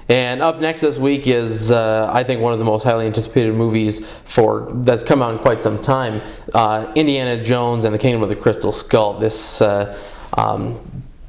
And up next this week is, I think, one of the most highly anticipated movies that's come out in quite some time, Indiana Jones and the Kingdom of the Crystal Skull. This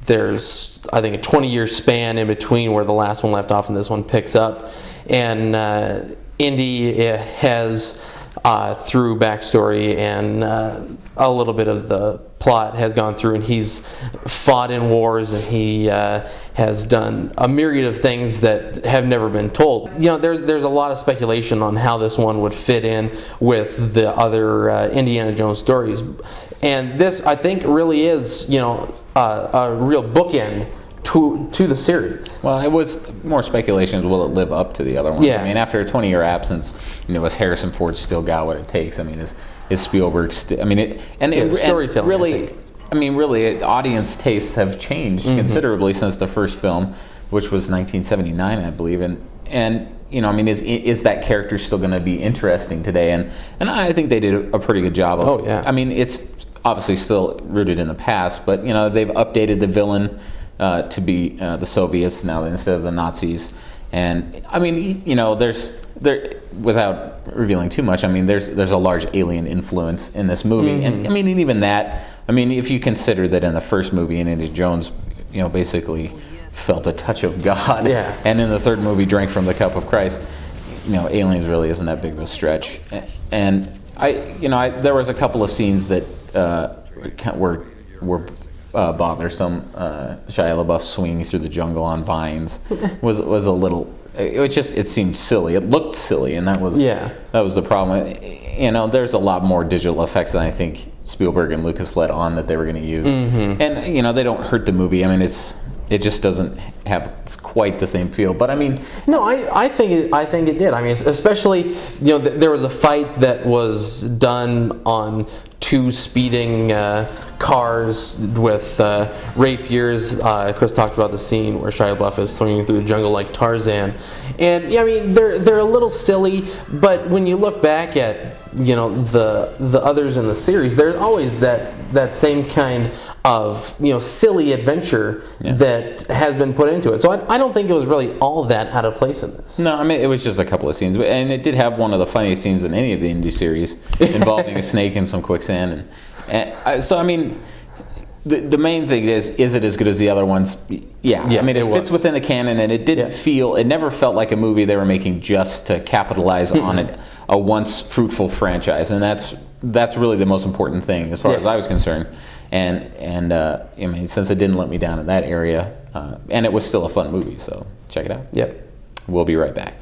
there's, I think, a 20-year span in between where the last one left off and this one picks up. And Indy has, through backstory and a little bit of the plot, has gone through, and he's fought in wars, and he has done a myriad of things that have never been told. You know, there's a lot of speculation on how this one would fit in with the other Indiana Jones stories, and this, I think, really is, you know, a real bookend to the series. Well, it was more speculation. Will it live up to the other ones? Yeah. I mean, after a 20-year absence, you know, has Harrison Ford still got what it takes? I mean, is Spielberg still? I mean, storytelling. Really, I mean, really, audience tastes have changed considerably since the first film, which was 1979, I believe, and you know, I mean, is that character still going to be interesting today? And I think they did a pretty good job of. Oh yeah. I mean, it's obviously still rooted in the past, but you know, they've updated the villain to be the Soviets now instead of the Nazis. And I mean, you know, without revealing too much, I mean, there's a large alien influence in this movie. And I mean, and even that, I mean, if you consider that in the first movie, Indiana Jones, you know, basically felt a touch of God, yeah. And in the third movie drank from the cup of Christ, you know, aliens really isn't that big of a stretch. And there was a couple of scenes that were bothersome. Shia LaBeouf swinging through the jungle on vines was a little. It seemed silly. It looked silly, and that was the problem. You know, there's a lot more digital effects than I think Spielberg and Lucas let on that they were going to use. And you know, they don't hurt the movie. I mean, it just doesn't have quite the same feel. But I mean, no, I think it did. I mean, especially, you know, there was a fight that was done on two speeding cars with rapiers. Chris talked about the scene where Shia LaBeouf is swinging through the jungle like Tarzan, and yeah, I mean, they're a little silly. But when you look back at, you know, the others in the series, there's always that same kind of, you know, silly adventure that has been put into it. So I don't think it was really all that out of place in this. No, I mean, it was just a couple of scenes, and it did have one of the funniest scenes in any of the Indy series involving a snake in some quicksand. And so I mean, the main thing is it as good as the other ones? Yeah, I mean, it fits within the canon, and it didn't feel. It never felt like a movie they were making just to capitalize on a once fruitful franchise, and that's really the most important thing as far as I was concerned. And I mean, since it didn't let me down in that area, and it was still a fun movie, so check it out. Yep. We'll be right back.